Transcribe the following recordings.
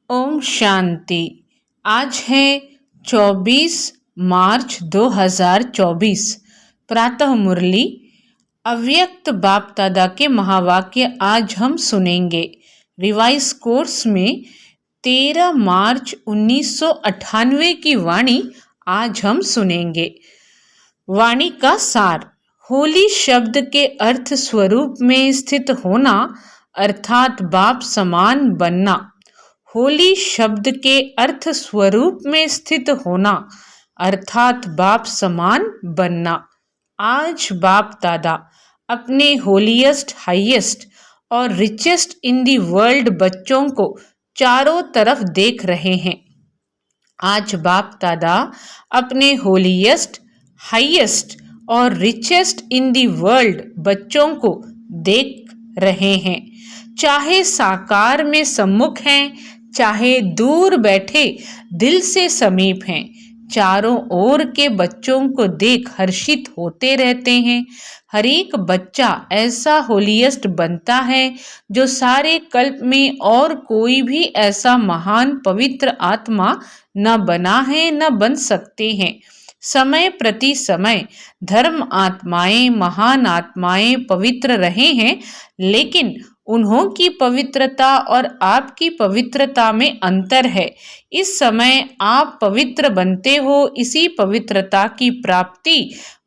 ओम शांति। आज है 24 मार्च 2024। प्रातः मुरली। अव्यक्त बाप दादा के महावाक्य आज हम सुनेंगे। रिवाइज कोर्स में 13 मार्च 1998 की वाणी आज हम सुनेंगे। वाणी का सार। होली शब्द के अर्थ स्वरूप में स्थित होना अर्थात बाप समान बनना। होली शब्द के अर्थ स्वरूप में स्थित होना अर्थात बाप समान बनना। आज बाप दादा अपने होलीएस्ट, हाईएस्ट और रिचेस्ट इन दी वर्ल्ड बच्चों को चारों तरफ देख रहे हैं। आज बाप दादा अपने होलीएस्ट, हाईएस्ट और रिचेस्ट इन दी वर्ल्ड बच्चों को देख रहे हैं। चाहे साकार में सम्मुख हैं, चाहे दूर बैठे दिल से समीप हैं, चारों ओर के बच्चों को देख हर्षित होते रहते हैं। हर एक बच्चा ऐसा होलीएस्ट बनता है जो सारे कल्प में और कोई भी ऐसा महान पवित्र आत्मा न बना है न बन सकते हैं। समय प्रति समय धर्म आत्माएं, महान आत्माएं पवित्र रहे हैं, लेकिन उन्हों की पवित्रता और आपकी पवित्रता में अंतर है। इस समय आप पवित्र बनते हो। इसी पवित्रता की प्राप्ति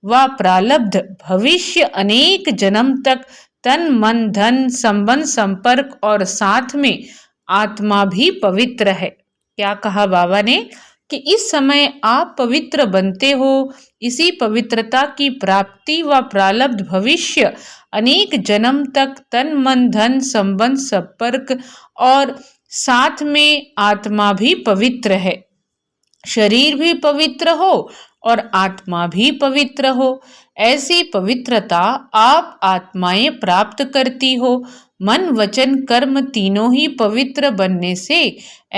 व प्रारब्ध भविष्य अनेक जन्म तक तन मन धन संबंध संपर्क और साथ में आत्मा भी पवित्र है। क्या कहा बाबा ने कि इस समय आप पवित्र बनते हो। इसी पवित्रता की प्राप्ति व प्रारब्ध भविष्य अनेक जन्म तक तन मन धन संबंध संपर्क और साथ में आत्मा भी पवित्र है। शरीर भी पवित्र हो और आत्मा भी पवित्र हो। ऐसी पवित्रता आप आत्माएं प्राप्त करती हो। मन वचन कर्म तीनों ही पवित्र बनने से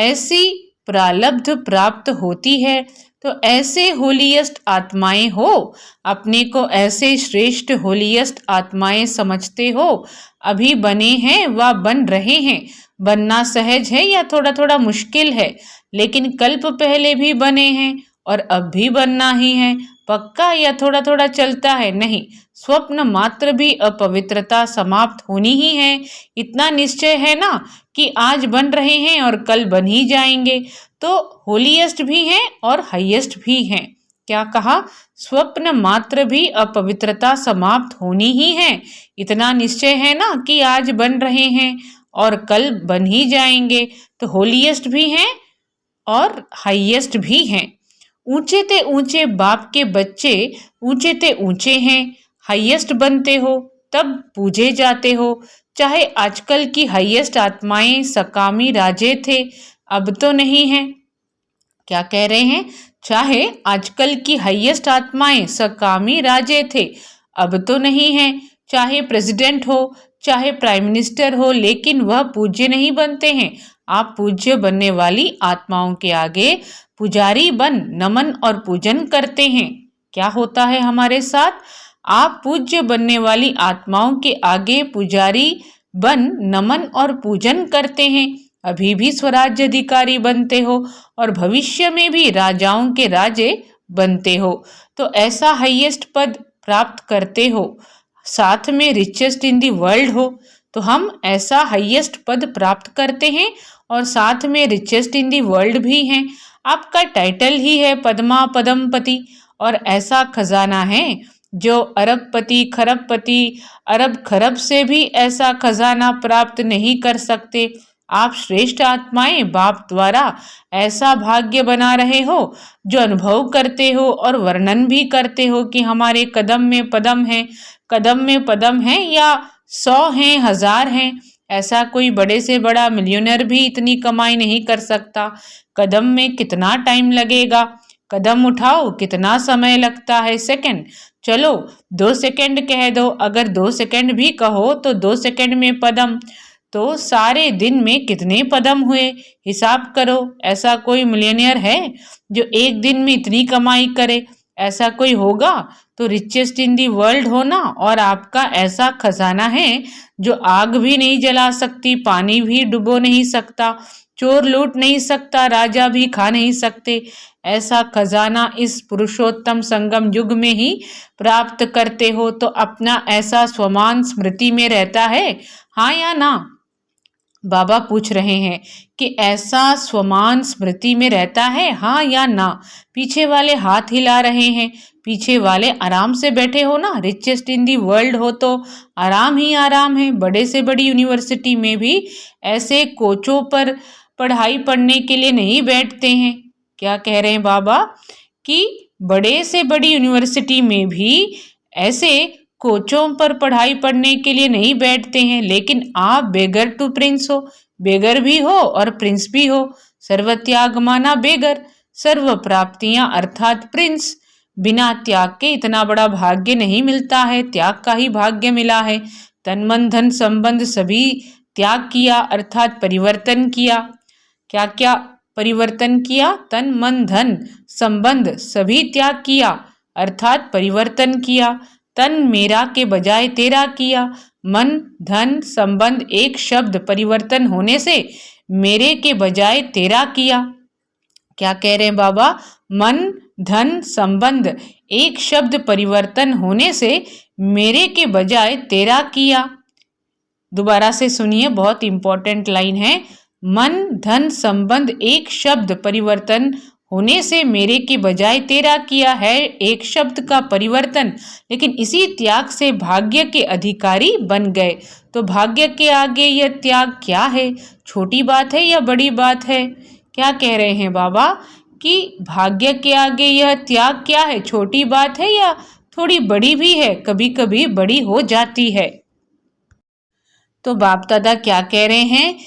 ऐसी प्रारब्ध प्राप्त होती है। तो ऐसे होलीएस्ट आत्माएं हो, अपने को ऐसे श्रेष्ठ होलीएस्ट आत्माएं समझते हो। अभी बने हैं व बन रहे हैं। बनना सहज है या थोड़ा थोड़ा मुश्किल है, लेकिन कल्प पहले भी बने हैं और अब भी बनना ही है। पक्का या थोड़ा थोड़ा चलता है? नहीं, स्वप्न मात्र भी अपवित्रता समाप्त होनी ही है। इतना निश्चय है ना कि आज बन रहे हैं और कल बन ही जाएंगे। तो होलीएस्ट भी हैं और हाईएस्ट भी हैं। क्या कहा? स्वप्न मात्र भी अपवित्रता समाप्त होनी ही है। इतना निश्चय है ना कि आज बन रहे हैं और कल बन ही जाएंगे। तो होलीएस्ट भी हैं और हाईएस्ट भी हैं। ऊंचे ते ऊंचे बाप के बच्चे ऊंचे ते ऊंचे हैं। हाईएस्ट बनते हो तब पूजे जाते हो। चाहे आजकल की हाईएस्ट आत्माएं सकामी राजे थे, अब तो नहीं है। क्या कह रहे हैं? चाहे आजकल की हाईएस्ट आत्माएं सकामी राजे थे, अब तो नहीं है। चाहे प्रेसिडेंट हो, चाहे प्राइम मिनिस्टर हो, लेकिन वह पूज्य नहीं बनते हैं। आप पूज्य बनने वाली आत्माओं के आगे पुजारी बन नमन और पूजन करते हैं। क्या होता है हमारे साथ? आप पूज्य बनने वाली आत्माओं के आगे पुजारी बन नमन और पूजन करते हैं। अभी भी स्वराज्य अधिकारी बनते हो और भविष्य में भी राजाओं के राजे बनते हो। तो ऐसा हाईएस्ट पद प्राप्त करते हो, साथ में रिचेस्ट इन दी वर्ल्ड हो। तो हम ऐसा हाईएस्ट पद प्राप्त करते हैं और साथ में रिचेस्ट इन दी वर्ल्ड भी हैं। आपका टाइटल ही है पद्मा पदमपति, और ऐसा खजाना है जो अरबपति खरबपति अरब खरब से भी ऐसा खजाना प्राप्त नहीं कर सकते। आप श्रेष्ठ आत्माएं बाप द्वारा ऐसा भाग्य बना रहे हो जो अनुभव करते हो और वर्णन भी करते हो कि हमारे कदम में पदम है। कदम में पदम है या 100 हैं, 1000 हैं। ऐसा कोई बड़े से बड़ा मिलियनर भी इतनी कमाई नहीं कर सकता। कदम में कितना टाइम लगेगा? कदम उठाओ कितना समय लगता है? सेकंड। चलो 2 सेकंड कह दो। अगर 2 सेकंड भी कहो तो 2 सेकंड में पदम, तो सारे दिन में कितने पदम हुए? हिसाब करो। ऐसा कोई मिलियनियर है जो एक दिन में इतनी कमाई करे? ऐसा कोई होगा? तो रिचेस्ट इन दी वर्ल्ड हो ना, और आपका ऐसा खजाना है जो आग भी नहीं जला सकती, पानी भी डुबो नहीं सकता। चोर लूट नहीं सकता, राजा भी खा नहीं सकते। ऐसा खजाना इस पुरुषोत्तम संगम युग में ही प्राप्त करते हो तो अपना ऐसा स्वमान स्मृति में रहता है, हाँ या ना? बाबा पूछ रहे हैं कि ऐसा स्वमान स्मृति में रहता है, हाँ या ना? पीछे वाले हाथ हिला रहे हैं। पीछे वाले आराम से बैठे हो ना, रिचेस्ट इन दी वर्ल्ड हो तो आराम ही आराम है। बड़े से बड़ी यूनिवर्सिटी में भी ऐसे कोचों पर पढ़ाई पढ़ने के लिए नहीं बैठते हैं। क्या कह रहे हैं बाबा कि बड़े से बड़ी यूनिवर्सिटी में भी ऐसे कोचों पर पढ़ाई पढ़ने के लिए नहीं बैठते हैं, लेकिन आप बेगर टू प्रिंस हो, बेगर भी हो और प्रिंस भी हो। सर्व त्याग माना बेगर, सर्व प्राप्तियां अर्थात प्रिंस। बिना त्याग के इतना बड़ा भाग्य नहीं मिलता है, त्याग का ही भाग्य मिला है। तन मन धन संबंध सभी त्याग किया अर्थात परिवर्तन किया। क्या क्या परिवर्तन किया? तन मन धन संबंध सभी त्याग किया अर्थात परिवर्तन किया। तन मेरा के बजाय तेरा किया, मन धन संबंध एक शब्द परिवर्तन होने से मेरे के बजाय तेरा किया। क्या कह रहे हैं बाबा? मन धन संबंध एक शब्द परिवर्तन होने से मेरे के बजाय तेरा किया। दोबारा से सुनिए, बहुत इंपॉर्टेंट लाइन है। मन धन संबंध एक शब्द परिवर्तन होने से मेरे के बजाय तेरा किया है, एक शब्द का परिवर्तन, लेकिन इसी त्याग से भाग्य के अधिकारी बन गए। तो भाग्य के आगे यह त्याग क्या है? छोटी बात है या बड़ी बात है? क्या कह रहे हैं बाबा कि भाग्य के आगे यह त्याग क्या है? छोटी बात है या थोड़ी बड़ी भी है? कभी कभी बड़ी हो जाती है। तो बाप दादा क्या कह रहे हैं?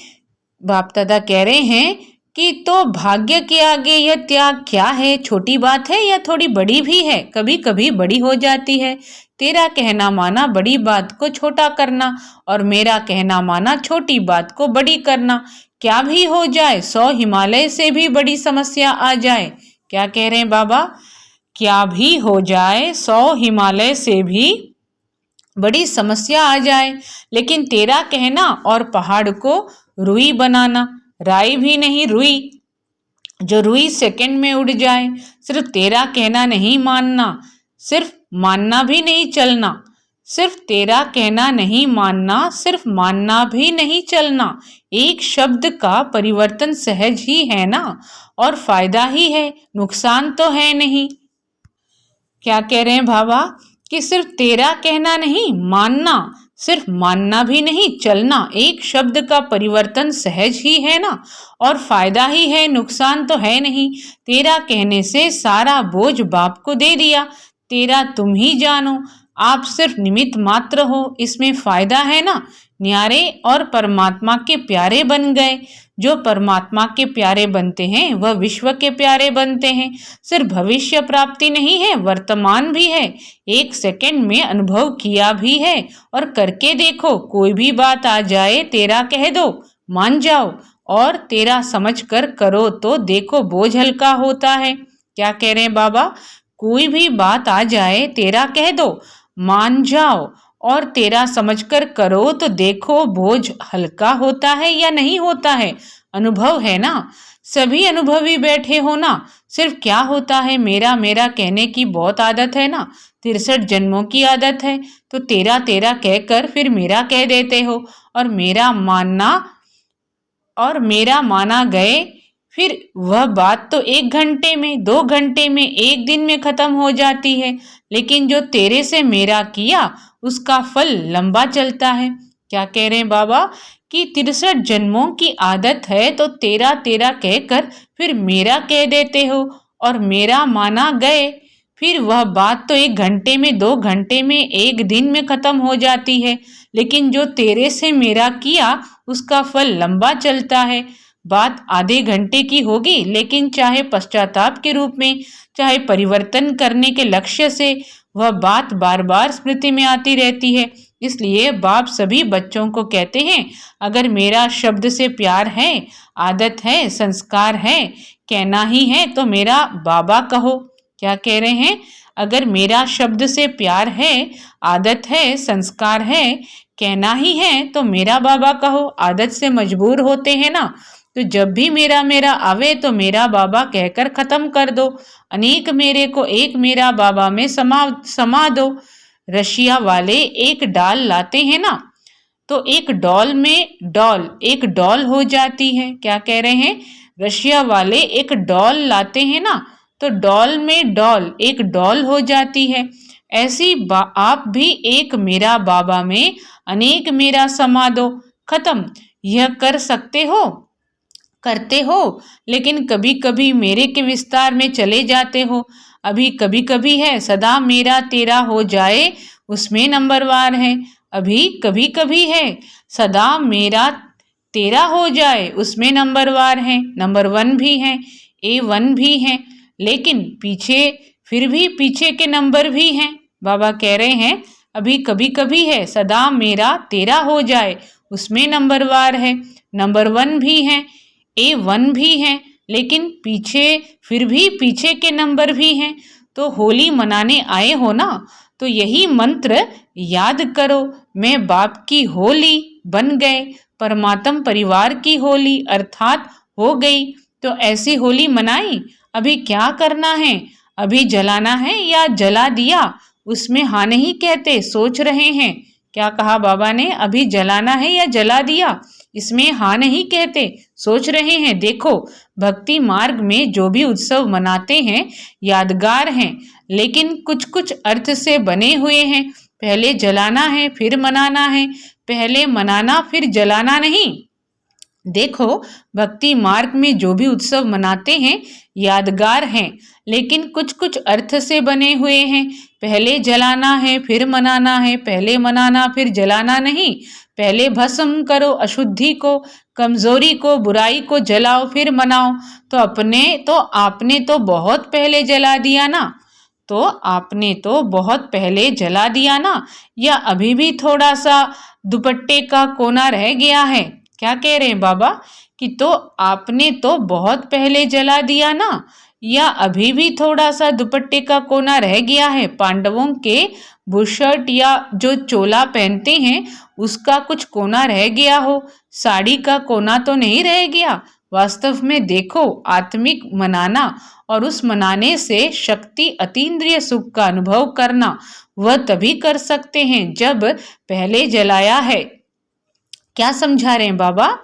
बाप दादा कह रहे हैं कि तो भाग्य के आगे यह त्याग क्या है? छोटी बात है या थोड़ी बड़ी भी है? कभी कभी बड़ी हो जाती है। तेरा कहना माना बड़ी बात को छोटा करना और मेरा कहना माना छोटी बात को बड़ी करना। क्या भी हो जाए, 100 हिमालय से भी बड़ी समस्या आ जाए। क्या कह रहे हैं बाबा? क्या भी हो जाए, 100 हिमालय से भी बड़ी समस्या आ जाए, लेकिन तेरा कहना और पहाड़ को रुई बनाना, राई भी नहीं रुई, जो रुई सेकंड में उड़ जाए। सिर्फ तेरा कहना नहीं मानना, सिर्फ मानना भी नहीं चलना, सिर्फ तेरा कहना नहीं मानना, सिर्फ मानना भी नहीं चलना। एक शब्द का परिवर्तन सहज ही है ना, और फायदा ही है, नुकसान तो है नहीं। क्या कह रहे हैं बाबा कि सिर्फ तेरा कहना नहीं मानना, सिर्फ मानना भी नहीं चलना। एक शब्द का परिवर्तन सहज ही है ना, और फायदा ही है, नुकसान तो है नहीं। तेरा कहने से सारा बोझ बाप को दे दिया, तेरा तुम ही जानो, आप सिर्फ निमित्त मात्र हो, इसमें फायदा है ना। न्यारे और परमात्मा के प्यारे बन गए। जो परमात्मा के प्यारे बनते हैं वह विश्व के प्यारे बनते हैं। सिर्फ भविष्य प्राप्ति नहीं है, वर्तमान भी है। एक सेकंड में अनुभव किया भी है और करके देखो। कोई भी बात आ जाए तेरा कह दो, मान जाओ, और तेरा समझ कर करो तो देखो बोझ हल्का होता है। क्या कह रहे हैं बाबा? कोई भी बात आ जाए तेरा कह दो, मान जाओ, और तेरा समझकर करो तो देखो बोझ हल्का होता है या नहीं होता है। अनुभव है ना, सभी अनुभवी बैठे हो ना। सिर्फ क्या होता है, मेरा मेरा कहने की बहुत आदत है ना, 63 जन्मों की आदत है। तो तेरा तेरा कहकर फिर मेरा कह देते हो, और मेरा माना गए, फिर वह बात तो 1 घंटे में, 2 घंटे में, 1 दिन में खत्म हो जाती है। लेकिन जो तेरे से मेरा किया उसका फल लंबा चलता है। क्या कह रहे हैं बाबा कि 63 जन्मों की आदत है, तो तेरा तेरा कहकर फिर मेरा कह देते हो, और मेरा माना गए, फिर वह बात तो 1 घंटे में, 2 घंटे में, 1 दिन में खत्म हो जाती है। लेकिन जो तेरे से मेरा किया उसका फल लंबा चलता है। बात आधे घंटे की होगी, लेकिन चाहे पश्चाताप के रूप में, चाहे परिवर्तन करने के लक्ष्य से, वह बात बार बार स्मृति में आती रहती है। इसलिए बाप सभी बच्चों को कहते हैं, अगर मेरा शब्द से प्यार है, आदत है, संस्कार है, कहना ही है तो मेरा बाबा कहो। क्या कह रहे हैं? अगर मेरा शब्द से प्यार है, आदत है, संस्कार है, कहना ही है तो मेरा बाबा कहो। आदत से मजबूर होते हैं ना, तो जब भी मेरा मेरा आवे तो मेरा बाबा कहकर खत्म कर दो। अनेक मेरे को एक मेरा बाबा में समा दो। रशिया वाले एक डाल लाते हैं ना, तो एक डॉल में डॉल एक डॉल हो जाती है। क्या कह रहे हैं? रशिया वाले एक डॉल लाते हैं ना, तो डॉल में डॉल एक डॉल हो जाती है। ऐसी आप भी एक मेरा बाबा में अनेक मेरा समा दो। खत्म। यह कर सकते हो, करते हो, लेकिन कभी कभी मेरे के विस्तार में चले जाते हो। अभी कभी कभी है सदा मेरा तेरा हो जाए, उसमें नंबरवार है। अभी कभी कभी है सदा मेरा तेरा हो जाए, उसमें नंबरवार है। नंबर 1 भी है, A1 भी है, लेकिन पीछे फिर भी पीछे के नंबर भी हैं। बाबा कह रहे हैं अभी कभी कभी है सदा मेरा तेरा हो जाए, उसमें नंबरवार है। नंबर 1 भी है, A1 भी है, लेकिन पीछे फिर भी पीछे के नंबर भी हैं। तो होली मनाने आए हो ना, तो यही मंत्र याद करो। मैं बाप की होली बन गए, परमात्म परिवार की होली अर्थात हो गई। तो ऐसी होली मनाई। अभी क्या करना है? अभी जलाना है या जला दिया? उसमें हाँ नहीं कहते, सोच रहे हैं। क्या कहा बाबा ने? अभी जलाना है या जला दिया? इसमें हाँ नहीं कहते, सोच रहे हैं। देखो, भक्ति मार्ग में जो भी उत्सव मनाते हैं यादगार हैं, लेकिन कुछ कुछ अर्थ से बने हुए हैं। पहले जलाना है फिर मनाना है, पहले मनाना फिर जलाना नहीं। देखो, भक्ति मार्ग में जो भी उत्सव मनाते हैं यादगार हैं, लेकिन कुछ कुछ अर्थ से बने हुए हैं। पहले जलाना है फिर मनाना है, पहले मनाना फिर जलाना नहीं। पहले भस्म करो अशुद्धि को, कमजोरी को, बुराई को जलाओ फिर मनाओ। तो आपने तो बहुत पहले जला दिया ना, तो आपने तो बहुत पहले जला दिया ना, या अभी भी थोड़ा सा दुपट्टे का कोना रह गया है? क्या कह रहे हैं बाबा कि तो आपने तो बहुत पहले जला दिया ना, या अभी भी थोड़ा सा दुपट्टे का कोना रह गया है? पांडवों के बुशर्ट या जो चोला पहनते हैं उसका कुछ कोना रह गया हो, साड़ी का कोना तो नहीं रह गया। वास्तव में देखो, आत्मिक मनाना और उस मनाने से शक्ति अतीन्द्रिय सुख का अनुभव करना, वह तभी कर सकते हैं जब पहले जलाया है। क्या समझा रहे हैं बाबा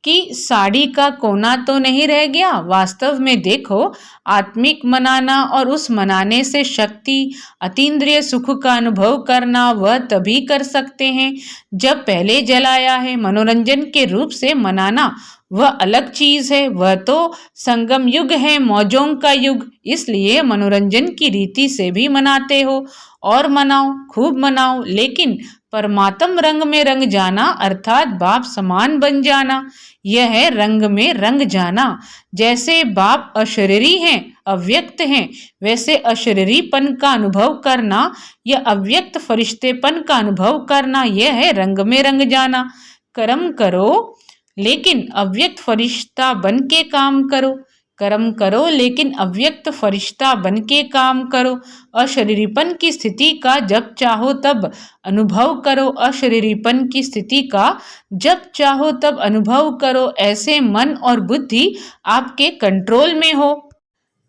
कि साड़ी का कोना तो नहीं रह गया। वास्तव में देखो, आत्मिक मनाना और उस मनाने से शक्ति अतीन्द्रिय सुख का अनुभव करना, वह तभी कर सकते हैं जब पहले जलाया है। मनोरंजन के रूप से मनाना वह अलग चीज है, वह तो संगम युग है, मौजों का युग। इसलिए मनोरंजन की रीति से भी मनाते हो, और मनाओ, खूब मनाओ, लेकिन परमात्म रंग में रंग जाना अर्थात बाप समान बन जाना, यह है रंग में रंग जाना। जैसे बाप अशरीरी हैं, अव्यक्त हैं, वैसे अशरीरीपन का अनुभव करना या अव्यक्त फरिश्तेपन का अनुभव करना, यह है रंग में रंग जाना। कर्म करो लेकिन अव्यक्त फरिश्ता बन के काम करो, कर्म करो लेकिन अव्यक्त फरिश्ता बन के काम करो। अशरीरीपन की स्थिति का जब चाहो तब अनुभव करो, अशरीरीपन की स्थिति का जब चाहो तब अनुभव करो। ऐसे मन और बुद्धि आपके कंट्रोल में हो।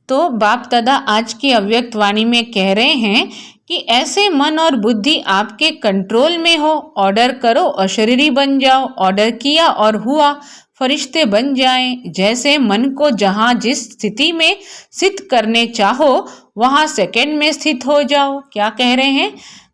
तो बाप दादा आज की अव्यक्त वाणी में कह रहे हैं कि ऐसे मन और बुद्धि आपके कंट्रोल में हो। ऑर्डर करो, अशरीरी बन जाओ। ऑर्डर किया और हुआ, फरिश्ते बन जाएं। जैसे मन को जहां जिस स्थिति में स्थित करने चाहो वहां सेकंड में स्थित हो जाओ। क्या कह रहे हैं?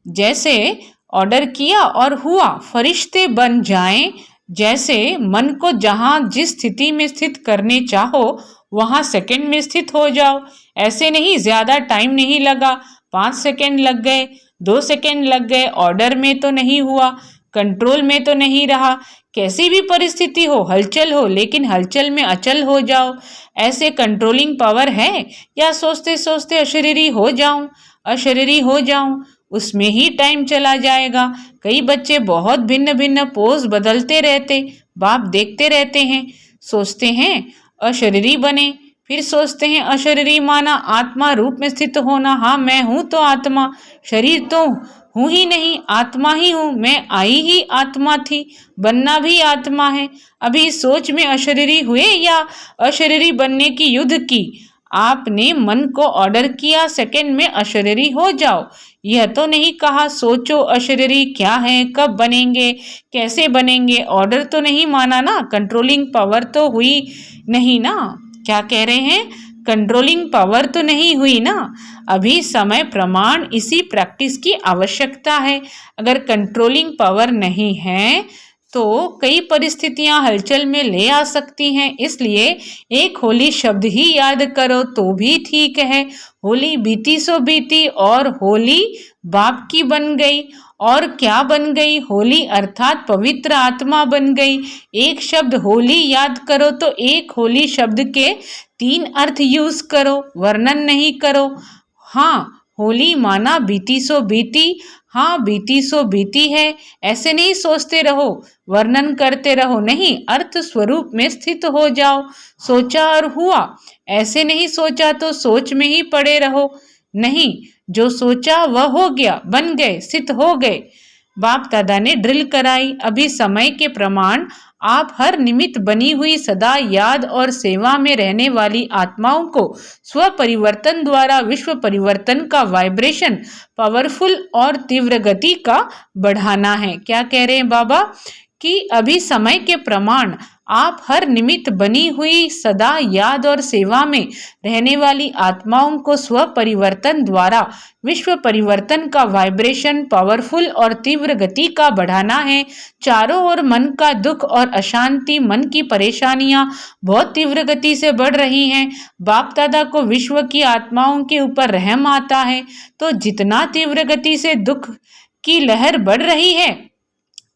जैसे ऑर्डर किया और हुआ, फरिश्ते बन जाएं। जैसे मन को जहां जिस स्थिति में स्थित करने चाहो वहां सेकंड में स्थित हो जाओ। ऐसे नहीं, ज्यादा टाइम नहीं लगा, 5 सेकंड लग गए, 2 सेकंड लग गए, ऑर्डर में तो नहीं हुआ, कंट्रोल में तो नहीं रहा। कैसी भी परिस्थिति हो, हलचल हो, लेकिन हलचल में अचल हो जाओ। ऐसे कंट्रोलिंग पावर है, या सोचते सोचते अशरीरी हो जाऊं, अशरीरी हो जाऊं, उसमें ही टाइम चला जाएगा। कई बच्चे बहुत भिन्न भिन्न पोज बदलते रहते, बाप देखते रहते हैं। सोचते हैं अशरीरी बने, फिर सोचते हैं अशरीरी माना आत्मा रूप में स्थित होना। हाँ, मैं हूं तो आत्मा, शरीर तो हूँ ही नहीं, आत्मा ही हूँ। मैं आई ही आत्मा थी, बनना भी आत्मा है। अभी सोच में अशरीरी हुए या अशरीरी बनने की युद्ध की। आपने मन को ऑर्डर किया सेकंड में अशरीरी हो जाओ। यह तो नहीं कहा सोचो अशरीरी क्या है, कब बनेंगे, कैसे बनेंगे। ऑर्डर तो नहीं माना ना, कंट्रोलिंग पावर तो हुई नहीं ना। क्या कह रहे हैं? कंट्रोलिंग पावर तो नहीं हुई ना। अभी समय प्रमाण इसी प्रैक्टिस की आवश्यकता है। अगर कंट्रोलिंग पावर नहीं है तो कई परिस्थितियां हलचल में ले आ सकती हैं। इसलिए एक होली शब्द ही याद करो तो भी ठीक है। होली बीती सो बीती और होली बाप की बन गई। और क्या बन गई? होली अर्थात पवित्र आत्मा बन गई। एक शब्द होली याद करो तो एक होली शब्द के 3 अर्थ यूज करो, वर्णन नहीं करो। हाँ, होली माना बीती सो बीती। हाँ, बीती सो बीती है, ऐसे नहीं सोचते रहो, वर्णन करते रहो, नहीं, अर्थ स्वरूप में स्थित हो जाओ। सोचा और हुआ, ऐसे नहीं सोचा तो सोच में ही पड़े रहो, नहीं, जो सोचा वह हो गया, बन गए, स्थित हो गए। बाप दादा ने ड्रिल कराई। अभी समय के प्रमाण आप हर निमित्त बनी हुई सदा याद और सेवा में रहने वाली आत्माओं को स्व परिवर्तन द्वारा विश्व परिवर्तन का वाइब्रेशन पावरफुल और तीव्र गति का बढ़ाना है। क्या कह रहे हैं बाबा? कि अभी समय के प्रमाण आप हर निमित्त बनी हुई सदा याद और सेवा में रहने वाली आत्माओं को स्व परिवर्तन द्वारा विश्व परिवर्तन का वाइब्रेशन पावरफुल और तीव्र गति का बढ़ाना है। चारों ओर मन का दुख और अशांति, मन की परेशानियां बहुत तीव्र गति से बढ़ रही हैं। बाप दादा को विश्व की आत्माओं के ऊपर रहम आता है। तो जितना तीव्र गति से दुख की लहर बढ़ रही है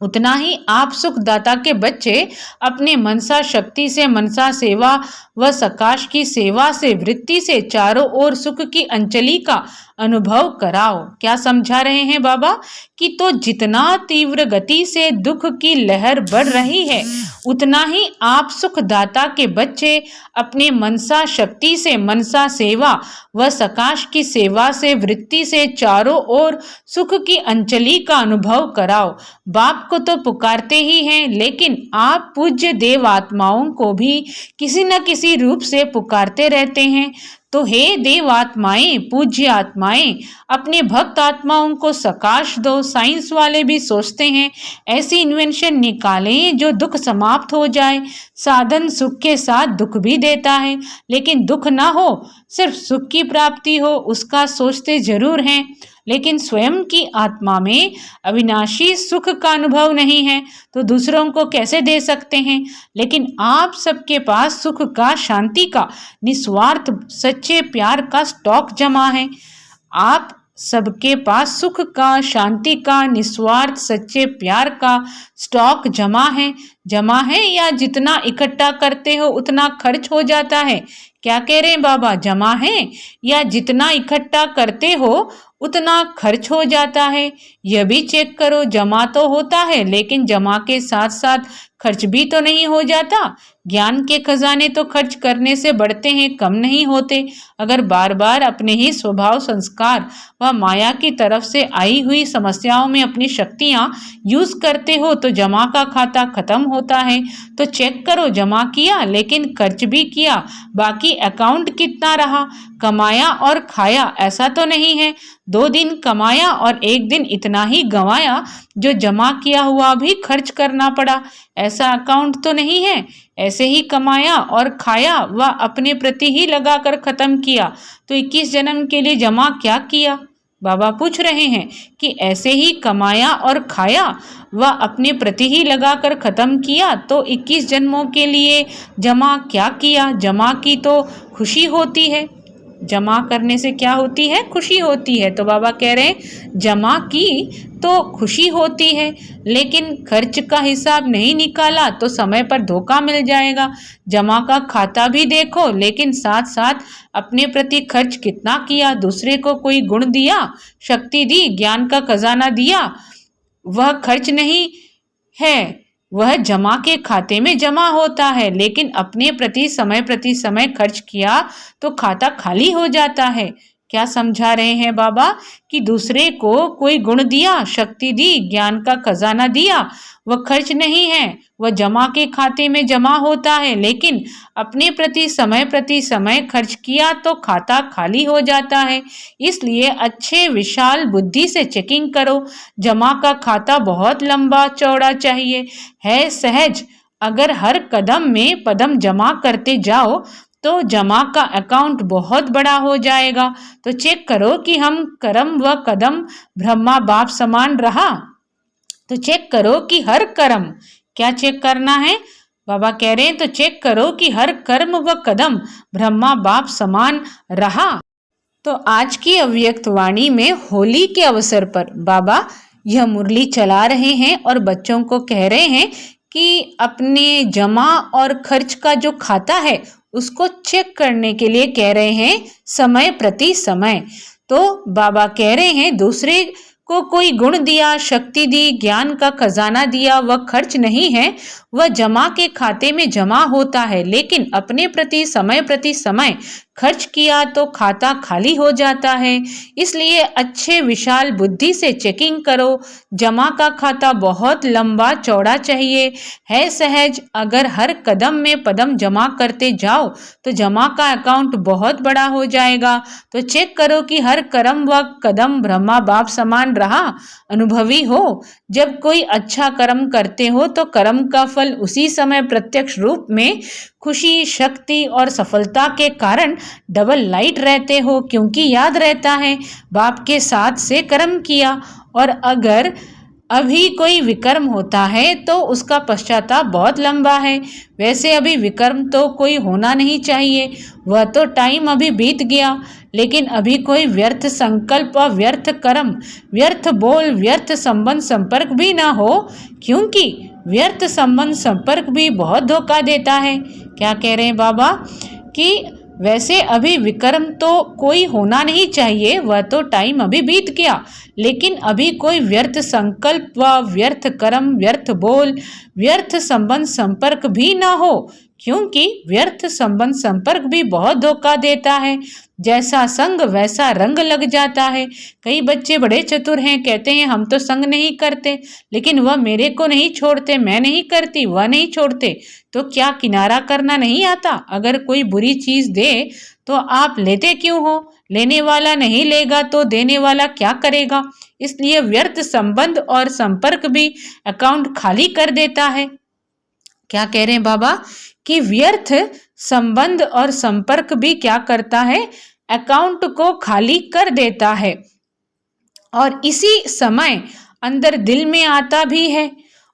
उतना ही आप सुखदाता के बच्चे अपने मनसा शक्ति से, मनसा सेवा व सकाश की सेवा से, वृत्ति से चारों ओर सुख की अंजलि का अनुभव कराओ। क्या समझा रहे हैं बाबा? कि तो जितना तीव्र गति से दुख की लहर बढ़ रही है उतना ही आप सुखदाता के बच्चे अपने मनसा शक्ति से, मनसा सेवा व सकाश की सेवा से, वृत्ति से चारों ओर सुख की अंजलि का अनुभव कराओ। बाप को तो पुकारते ही हैं, लेकिन आप पूज्य देव आत्माओं को भी किसी न किसी रूप से पुकारते रहते हैं। तो हे देव आत्माएं, पूज्य आत्माएं, अपने भक्त आत्माओं को सकाश दो। साइंस वाले भी सोचते हैं ऐसी इन्वेंशन निकालें जो दुख समाप्त हो जाए। साधन सुख के साथ दुख भी देता है, लेकिन दुख ना हो, सिर्फ सुख की प्राप्ति हो, उसका सोचते जरूर हैं। लेकिन स्वयं की आत्मा में अविनाशी सुख का अनुभव नहीं है तो दूसरों को कैसे दे सकते हैं? लेकिन आप सबके पास सुख का, शांति का, निस्वार्थ सच्चे प्यार का स्टॉक जमा है। आप सबके पास सुख का, शांति का, निस्वार्थ सच्चे प्यार का स्टॉक जमा है या जितना इकट्ठा करते हो उतना खर्च हो जाता है? क्या कह रहे हैं बाबा? जमा है या जितना इकट्ठा करते हो उतना खर्च हो जाता है? यह भी चेक करो, जमा तो होता है लेकिन जमा के साथ साथ खर्च भी तो नहीं हो जाता। ज्ञान के खजाने तो खर्च करने से बढ़ते हैं, कम नहीं होते। अगर बार बार अपने ही स्वभाव, संस्कार व माया की तरफ से आई हुई समस्याओं में अपनी शक्तियां यूज करते हो तो जमा का खाता खत्म होता है। तो चेक करो, जमा किया लेकिन खर्च भी किया, बाकी अकाउंट कितना रहा? कमाया और खाया ऐसा तो नहीं है 2 दिन कमाया और 1 दिन इतना ही गंवाया जो जमा किया हुआ भी खर्च करना पड़ा, ऐसा अकाउंट तो नहीं है। ऐसे ही कमाया और खाया व अपने प्रति ही लगाकर खत्म किया तो 21 जन्म के लिए जमा क्या किया? बाबा पूछ रहे हैं कि ऐसे ही कमाया और खाया व अपने प्रति ही लगाकर खत्म किया तो 21 जन्मों के लिए जमा क्या किया? जमा की तो खुशी होती है, जमा करने से क्या होती है? खुशी होती है। तो बाबा कह रहे हैं जमा की तो खुशी होती है, लेकिन खर्च का हिसाब नहीं निकाला तो समय पर धोखा मिल जाएगा। जमा का खाता भी देखो लेकिन साथ साथ अपने प्रति खर्च कितना किया, दूसरे को कोई गुण दिया, शक्ति दी, ज्ञान का खजाना दिया, वह खर्च नहीं है, वह जमा के खाते में जमा होता है। लेकिन अपने प्रति समय खर्च किया तो खाता खाली हो जाता है। क्या समझा रहे हैं बाबा कि दूसरे को कोई गुण दिया, शक्ति दी, ज्ञान का खजाना दिया, वह खर्च नहीं है, वह जमा के खाते में जमा होता है। लेकिन अपने प्रति समय खर्च किया तो खाता खाली हो जाता है। इसलिए अच्छे विशाल बुद्धि से चेकिंग करो। जमा का खाता बहुत लंबा चौड़ा चाहिए, है सहज। अगर हर कदम में पदम जमा करते जाओ तो जमा का अकाउंट बहुत बड़ा हो जाएगा। तो चेक करो कि हम कर्म व कदम ब्रह्मा बाप समान रहा। तो चेक करो कि हर कर्म, क्या चेक करना है बाबा कह रहे हैं, तो चेक करो कि हर कर्म व कदम ब्रह्मा बाप समान रहा। तो आज की अव्यक्त वाणी में होली के अवसर पर बाबा यह मुरली चला रहे हैं और बच्चों को कह रहे हैं कि अपने जमा और खर्च का जो खाता है उसको चेक करने के लिए कह रहे हैं समय प्रति समय। तो बाबा कह रहे हैं दूसरे को कोई गुण दिया, शक्ति दी, ज्ञान का खजाना दिया, वह खर्च नहीं है, वह जमा के खाते में जमा होता है। लेकिन अपने प्रति समय खर्च किया तो खाता खाली हो जाता है। इसलिए अच्छे विशाल बुद्धि से चेकिंग करो। जमा का खाता बहुत लंबा चौड़ा चाहिए, है सहज। अगर हर कदम में पदम जमा करते जाओ तो जमा का अकाउंट बहुत बड़ा हो जाएगा। तो चेक करो कि हर कर्म व कदम ब्रह्मा बाप समान रहा। अनुभवी हो, जब कोई अच्छा कर्म करते हो तो कर्म का फल उसी समय प्रत्यक्ष रूप में खुशी, शक्ति और सफलता के कारण डबल लाइट रहते हो, क्योंकि याद रहता है बाप के साथ से कर्म किया। और अगर अभी कोई विकर्म होता है तो उसका पश्चाताप बहुत लंबा है। वैसे अभी विकर्म तो कोई होना नहीं चाहिए, वह तो टाइम अभी बीत गया। लेकिन अभी कोई व्यर्थ संकल्प और व्यर्थ कर्म, व्यर्थ बोल, व्यर्थ संबंध संपर्क भी ना हो, क्योंकि व्यर्थ संबंध संपर्क भी बहुत धोखा देता है। क्या कह रहे हैं बाबा कि वैसे अभी विकर्म तो कोई होना नहीं चाहिए, वह तो टाइम अभी बीत गया। लेकिन अभी कोई व्यर्थ संकल्प व व्यर्थ कर्म, व्यर्थ बोल, व्यर्थ संबंध संपर्क भी ना हो, क्योंकि व्यर्थ संबंध संपर्क भी बहुत धोखा देता है। जैसा संग वैसा रंग लग जाता है। कई बच्चे बड़े चतुर हैं, कहते हैं हम तो संग नहीं करते, लेकिन वह मेरे को नहीं छोड़ते, मैं नहीं करती, वह नहीं छोड़ते। तो क्या किनारा करना नहीं आता? अगर कोई बुरी चीज दे तो आप लेते क्यों हो? लेने वाला नहीं लेगा तो देने वाला क्या करेगा? इसलिए व्यर्थ संबंध और संपर्क भी अकाउंट खाली कर देता है। क्या कह रहे हैं बाबा कि व्यर्थ संबंध और संपर्क भी क्या करता है? अकाउंट को खाली कर देता है। और इसी समय अंदर दिल में आता भी है,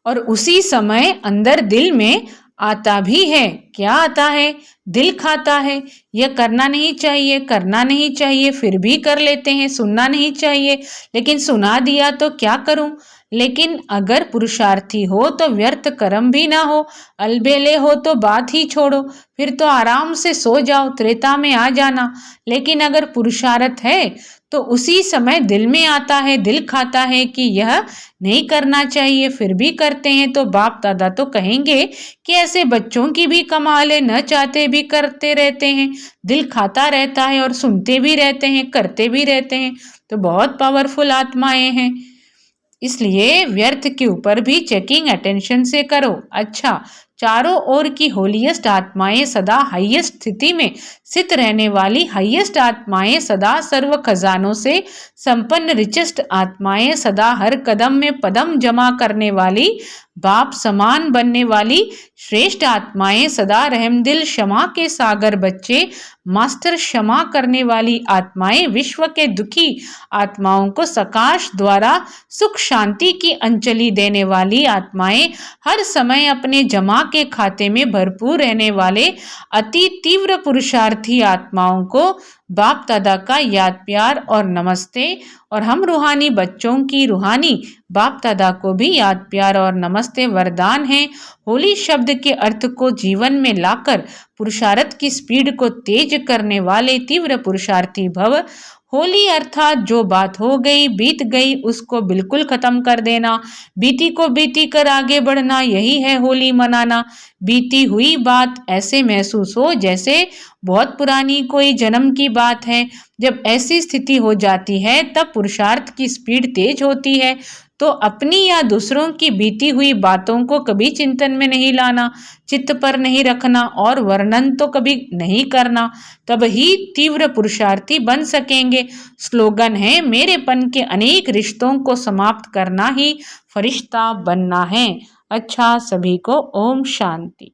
और उसी समय अंदर दिल में आता भी है। क्या आता है? दिल खाता है। यह करना नहीं चाहिए, करना नहीं चाहिए, फिर भी कर लेते हैं। सुनना नहीं चाहिए, लेकिन सुना दिया तो क्या करूं? लेकिन अगर पुरुषार्थी हो तो व्यर्थ कर्म भी ना हो, अलबेले हो तो बात ही छोड़ो, फिर तो आराम से सो जाओ, त्रेता में आ जाना। लेकिन अगर पुरुषार्थ है तो उसी समय दिल में आता है, दिल खाता है कि यह नहीं करना चाहिए, फिर भी करते हैं। तो बाप दादा तो कहेंगे कि ऐसे बच्चों की भी कमाल है, न चाहते भी करते रहते हैं, दिल खाता रहता है और सुनते भी रहते हैं, करते भी रहते हैं। तो बहुत पावरफुल आत्माएं हैं। इसलिए व्यर्थ के ऊपर भी चेकिंग अटेंशन से करो। अच्छा, चारों ओर की होलीएस्ट आत्माएं सदा हाईएस्ट स्थिति में स्थित रहने वाली हाईएस्ट आत्माएं, सदा सर्व खजानों से संपन्न रिचेस्ट आत्माएं, सदा हर कदम में पदम जमा करने वाली, बाप समान बनने वाली श्रेष्ठ आत्माएं, सदा रहमदिल क्षमा के सागर बच्चे, मास्टर क्षमा करने वाली आत्माएं, विश्व के दुखी आत्माओं को सकाश द्वारा सुख शांति की अंजलि देने वाली आत्माएं, हर समय अपने जमा के खाते में भरपूर रहने वाले अति तीव्र पुरुषार्थी आत्माओं को बाप दादा का याद प्यार और नमस्ते। और हम रूहानी बच्चों की रूहानी बाप दादा को भी याद प्यार और नमस्ते वरदान है। होली शब्द के अर्थ को जीवन में लाकर पुरुषार्थ की स्पीड को तेज करने वाले तीव्र पुरुषार्थी भव। होली अर्थात जो बात हो गई बीत गई उसको बिल्कुल खत्म कर देना, बीती को बीती कर आगे बढ़ना, यही है होली मनाना। बीती हुई बात ऐसे महसूस हो जैसे बहुत पुरानी कोई जन्म की बात है। जब ऐसी स्थिति हो जाती है तब पुरुषार्थ की स्पीड तेज होती है। तो अपनी या दूसरों की बीती हुई बातों को कभी चिंतन में नहीं लाना, चित्त पर नहीं रखना और वर्णन तो कभी नहीं करना, तब ही तीव्र पुरुषार्थी बन सकेंगे। स्लोगन है, मेरेपन के अनेक रिश्तों को समाप्त करना ही फरिश्ता बनना है। अच्छा, सभी को ओम शांति।